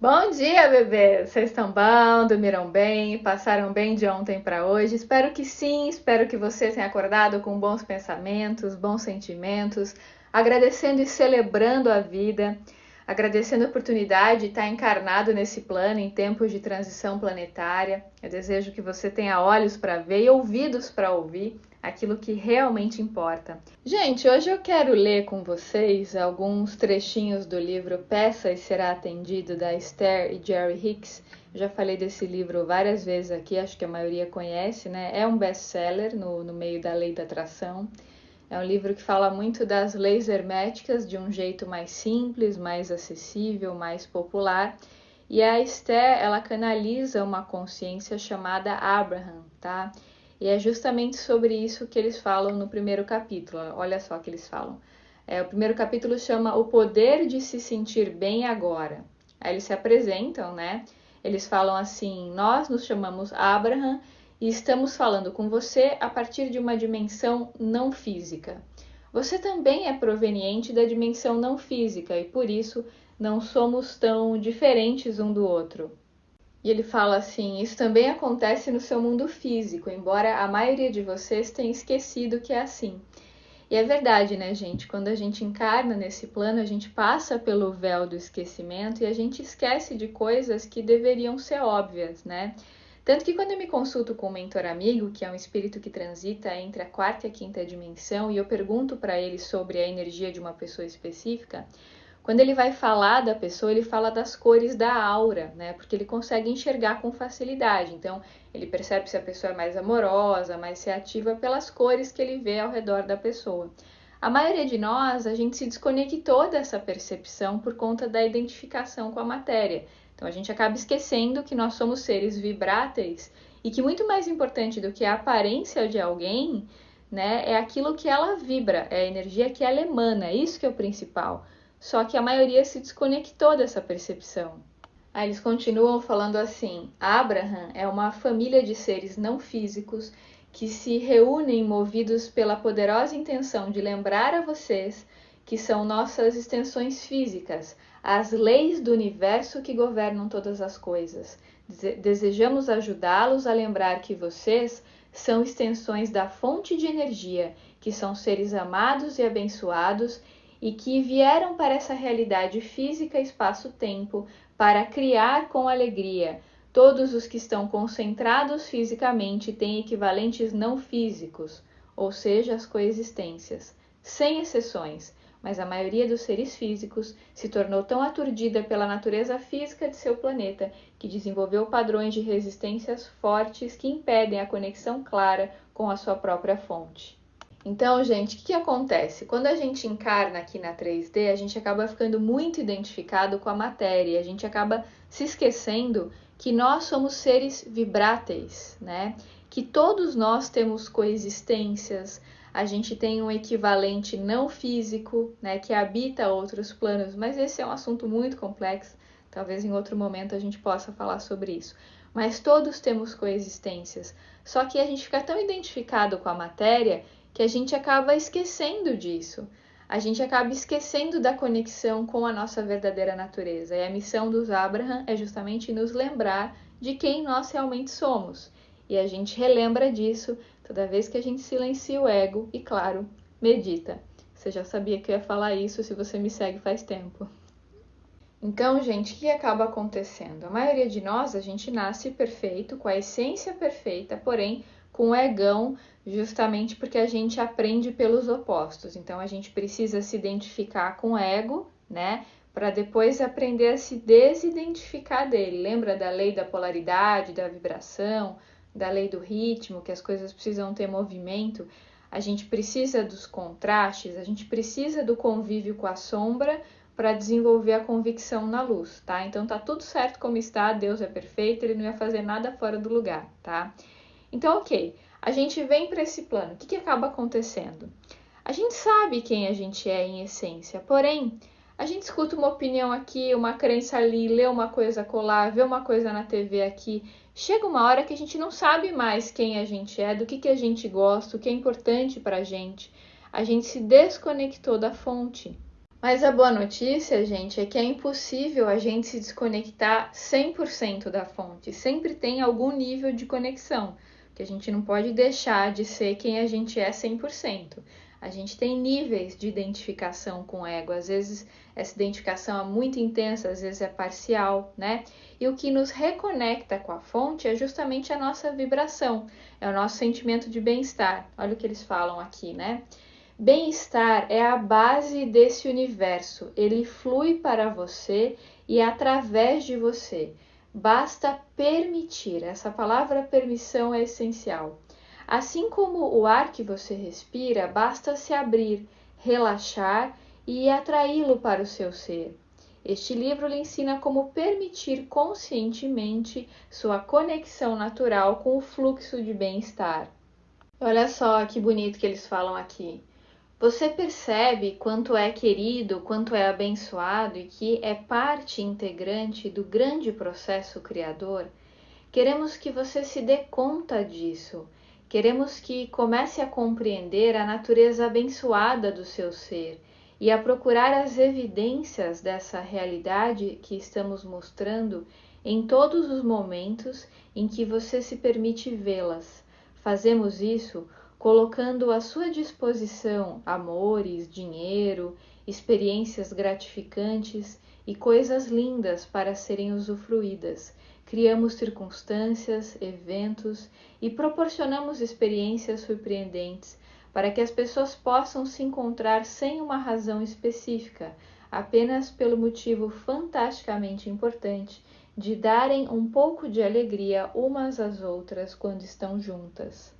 Bom dia, bebês! Vocês estão bom? Dormiram bem? Passaram bem de ontem para hoje? Espero que sim, espero que você tenha acordado com bons pensamentos, bons sentimentos, agradecendo e celebrando a vida, agradecendo a oportunidade de estar encarnado nesse plano em tempos de transição planetária. Eu desejo que você tenha olhos para ver e ouvidos para ouvir aquilo que realmente importa. Gente, hoje eu quero ler com vocês alguns trechinhos do livro Peça e Será Atendido, da Esther e Jerry Hicks. Eu já falei desse livro várias vezes aqui, acho que a maioria conhece, né? É um best-seller no meio da lei da atração. É um livro que fala muito das leis herméticas de um jeito mais simples, mais acessível, mais popular. E a Esther, ela canaliza uma consciência chamada Abraham, tá? E é justamente sobre isso que eles falam no primeiro capítulo. Olha só o que eles falam. O primeiro capítulo chama O Poder de Se Sentir Bem Agora. Aí eles se apresentam, né? Eles falam assim: nós nos chamamos Abraham e estamos falando com você a partir de uma dimensão não física. Você também é proveniente da dimensão não física e por isso não somos tão diferentes um do outro. E ele fala assim: isso também acontece no seu mundo físico, embora a maioria de vocês tenha esquecido que é assim. E é verdade, né, gente? Quando a gente encarna nesse plano, a gente passa pelo véu do esquecimento e a gente esquece de coisas que deveriam ser óbvias, né? Tanto que quando eu me consulto com um mentor amigo, que é um espírito que transita entre a quarta e a quinta dimensão, e eu pergunto para ele sobre a energia de uma pessoa específica, quando ele vai falar da pessoa, ele fala das cores da aura, né? Porque ele consegue enxergar com facilidade. Então, ele percebe se a pessoa é mais amorosa, mais reativa pelas cores que ele vê ao redor da pessoa. A maioria de nós, a gente se desconectou dessa percepção por conta da identificação com a matéria. Então, a gente acaba esquecendo que nós somos seres vibráteis e que muito mais importante do que a aparência de alguém, né, é aquilo que ela vibra, é a energia que ela emana, isso que é o principal. Só que a maioria se desconectou dessa percepção. Aí eles continuam falando assim: Abraham é uma família de seres não físicos que se reúnem movidos pela poderosa intenção de lembrar a vocês que são nossas extensões físicas, as leis do universo que governam todas as coisas. Desejamos ajudá-los a lembrar que vocês são extensões da fonte de energia, que são seres amados e abençoados e que vieram para essa realidade física espaço-tempo para criar com alegria. Todos os que estão concentrados fisicamente têm equivalentes não físicos, ou seja, as coexistências, sem exceções, mas a maioria dos seres físicos se tornou tão aturdida pela natureza física de seu planeta que desenvolveu padrões de resistências fortes que impedem a conexão clara com a sua própria fonte. Então, gente, o que acontece? Quando a gente encarna aqui na 3D, a gente acaba ficando muito identificado com a matéria, a gente acaba se esquecendo que nós somos seres vibráteis, né? Que todos nós temos coexistências, a gente tem um equivalente não físico, né, que habita outros planos, mas esse é um assunto muito complexo, talvez em outro momento a gente possa falar sobre isso. Mas todos temos coexistências, só que a gente fica tão identificado com a matéria que a gente acaba esquecendo disso. A gente acaba esquecendo da conexão com a nossa verdadeira natureza. E a missão dos Abraham é justamente nos lembrar de quem nós realmente somos. E a gente relembra disso toda vez que a gente silencia o ego e, claro, medita. Você já sabia que eu ia falar isso se você me segue faz tempo. Então, gente, o que acaba acontecendo? A maioria de nós, a gente nasce perfeito, com a essência perfeita, porém com o egão, justamente porque a gente aprende pelos opostos. Então, a gente precisa se identificar com o ego, né? Para depois aprender a se desidentificar dele. Lembra da lei da polaridade, da vibração, da lei do ritmo, que as coisas precisam ter movimento? A gente precisa dos contrastes, a gente precisa do convívio com a sombra para desenvolver a convicção na luz, tá? Então tá tudo certo como está, Deus é perfeito, ele não ia fazer nada fora do lugar, tá? Então, ok, a gente vem para esse plano, o que acaba acontecendo? A gente sabe quem a gente é em essência, porém, a gente escuta uma opinião aqui, uma crença ali, lê uma coisa colar, vê uma coisa na TV aqui, chega uma hora que a gente não sabe mais quem a gente é, do que a gente gosta, o que é importante pra gente, a gente se desconectou da fonte. Mas a boa notícia, gente, é que é impossível a gente se desconectar 100% da fonte. Sempre tem algum nível de conexão, que a gente não pode deixar de ser quem a gente é 100%. A gente tem níveis de identificação com o ego. Às vezes essa identificação é muito intensa, às vezes é parcial, né? E o que nos reconecta com a fonte é justamente a nossa vibração, é o nosso sentimento de bem-estar. Olha o que eles falam aqui, né? Bem-estar é a base desse universo. Ele flui para você e através de você. Basta permitir. Essa palavra permissão é essencial. Assim como o ar que você respira, basta se abrir, relaxar e atraí-lo para o seu ser. Este livro lhe ensina como permitir conscientemente sua conexão natural com o fluxo de bem-estar. Olha só que bonito que eles falam aqui. Você percebe quanto é querido, quanto é abençoado e que é parte integrante do grande processo criador? Queremos que você se dê conta disso. Queremos que comece a compreender a natureza abençoada do seu ser e a procurar as evidências dessa realidade que estamos mostrando em todos os momentos em que você se permite vê-las. Fazemos isso colocando à sua disposição amores, dinheiro, experiências gratificantes e coisas lindas para serem usufruídas. Criamos circunstâncias, eventos e proporcionamos experiências surpreendentes para que as pessoas possam se encontrar sem uma razão específica, apenas pelo motivo fantasticamente importante de darem um pouco de alegria umas às outras quando estão juntas.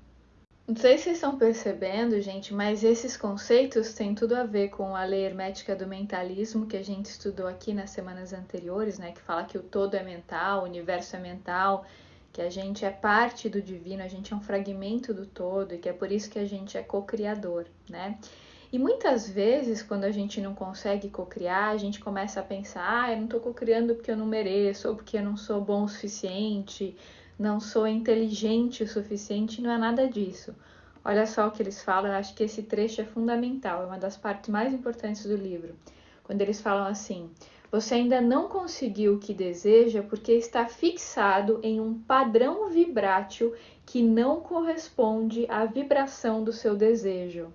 Não sei se vocês estão percebendo, gente, mas esses conceitos têm tudo a ver com a lei hermética do mentalismo que a gente estudou aqui nas semanas anteriores, né? Que fala que o todo é mental, o universo é mental, que a gente é parte do divino, a gente é um fragmento do todo e que é por isso que a gente é co-criador, né? E muitas vezes, quando a gente não consegue co-criar, a gente começa a pensar, eu não estou co-criando porque eu não mereço, ou porque eu não sou bom o suficiente, não sou inteligente o suficiente, não é nada disso. Olha só o que eles falam, eu acho que esse trecho é fundamental, é uma das partes mais importantes do livro. Quando eles falam assim: você ainda não conseguiu o que deseja porque está fixado em um padrão vibrátil que não corresponde à vibração do seu desejo.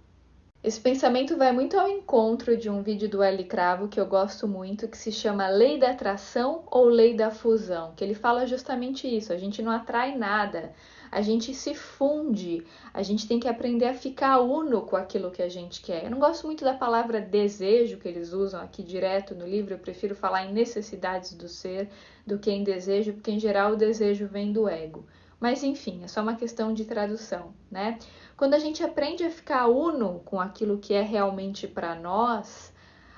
Esse pensamento vai muito ao encontro de um vídeo do Eli Cravo que eu gosto muito, que se chama Lei da Atração ou Lei da Fusão, que ele fala justamente isso, a gente não atrai nada, a gente se funde, a gente tem que aprender a ficar uno com aquilo que a gente quer. Eu não gosto muito da palavra desejo que eles usam aqui direto no livro, eu prefiro falar em necessidades do ser do que em desejo, porque em geral o desejo vem do ego. Mas enfim, é só uma questão de tradução, né? Quando a gente aprende a ficar uno com aquilo que é realmente para nós,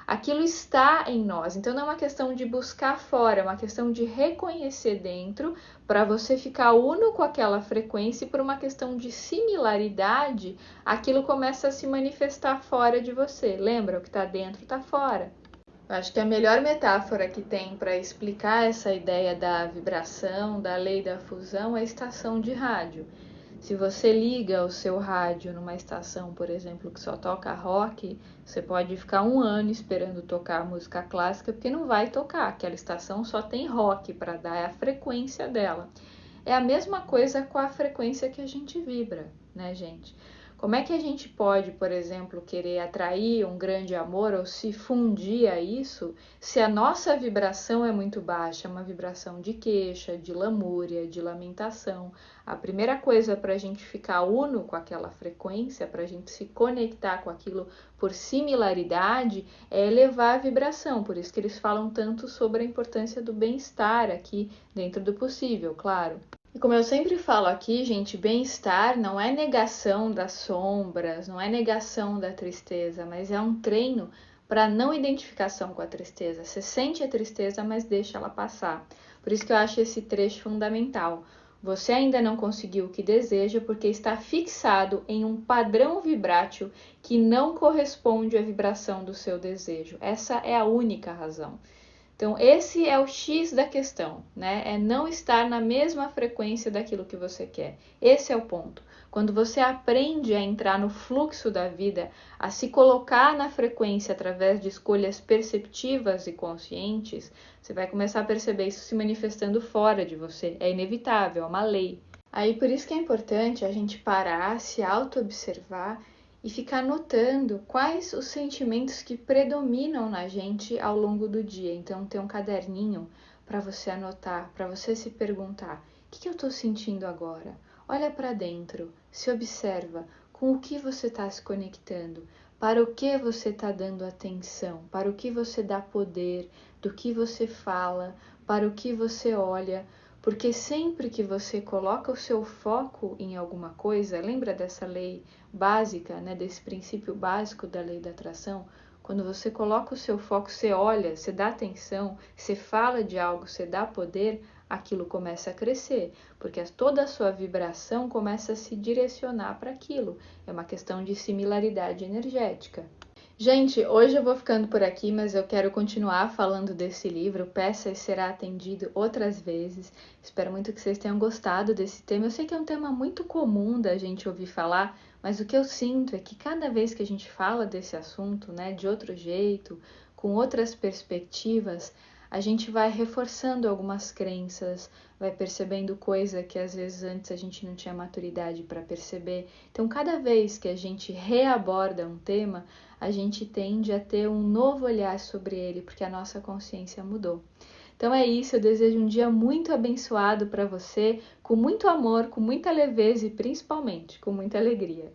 aquilo está em nós. Então não é uma questão de buscar fora, é uma questão de reconhecer dentro para você ficar uno com aquela frequência e por uma questão de similaridade, aquilo começa a se manifestar fora de você. Lembra? O que está dentro está fora. Eu acho que a melhor metáfora que tem para explicar essa ideia da vibração, da lei da fusão, é a estação de rádio. Se você liga o seu rádio numa estação, por exemplo, que só toca rock, você pode ficar um ano esperando tocar música clássica, porque não vai tocar. Aquela estação só tem rock para dar, é a frequência dela. É a mesma coisa com a frequência que a gente vibra, né, gente? Como é que a gente pode, por exemplo, querer atrair um grande amor ou se fundir a isso se a nossa vibração é muito baixa, uma vibração de queixa, de lamúria, de lamentação? A primeira coisa para a gente ficar uno com aquela frequência, para a gente se conectar com aquilo por similaridade, é elevar a vibração. Por isso que eles falam tanto sobre a importância do bem-estar aqui dentro do possível, claro. E como eu sempre falo aqui, gente, bem-estar não é negação das sombras, não é negação da tristeza, mas é um treino para não identificação com a tristeza. Você sente a tristeza, mas deixa ela passar. Por isso que eu acho esse trecho fundamental. Você ainda não conseguiu o que deseja porque está fixado em um padrão vibrátil que não corresponde à vibração do seu desejo. Essa é a única razão. Então, esse é o X da questão, né? É não estar na mesma frequência daquilo que você quer. Esse é o ponto. Quando você aprende a entrar no fluxo da vida, a se colocar na frequência através de escolhas perceptivas e conscientes, você vai começar a perceber isso se manifestando fora de você. É inevitável, é uma lei. Aí por isso que é importante a gente parar, se auto-observar e ficar notando quais os sentimentos que predominam na gente ao longo do dia. Então, ter um caderninho para você anotar, para você se perguntar: o que eu estou sentindo agora? Olha para dentro, se observa com o que você está se conectando, para o que você está dando atenção, para o que você dá poder, do que você fala, para o que você olha. Porque sempre que você coloca o seu foco em alguma coisa, lembra dessa lei básica, né, desse princípio básico da lei da atração? Quando você coloca o seu foco, você olha, você dá atenção, você fala de algo, você dá poder, aquilo começa a crescer, porque toda a sua vibração começa a se direcionar para aquilo. É uma questão de similaridade energética. Gente, hoje eu vou ficando por aqui, mas eu quero continuar falando desse livro, Peça e Será Atendido, outras vezes. Espero muito que vocês tenham gostado desse tema. Eu sei que é um tema muito comum da gente ouvir falar, mas o que eu sinto é que cada vez que a gente fala desse assunto, né, de outro jeito, com outras perspectivas, a gente vai reforçando algumas crenças, vai percebendo coisa que às vezes antes a gente não tinha maturidade para perceber. Então, cada vez que a gente reaborda um tema, a gente tende a ter um novo olhar sobre ele, porque a nossa consciência mudou. Então é isso, eu desejo um dia muito abençoado para você, com muito amor, com muita leveza e principalmente com muita alegria.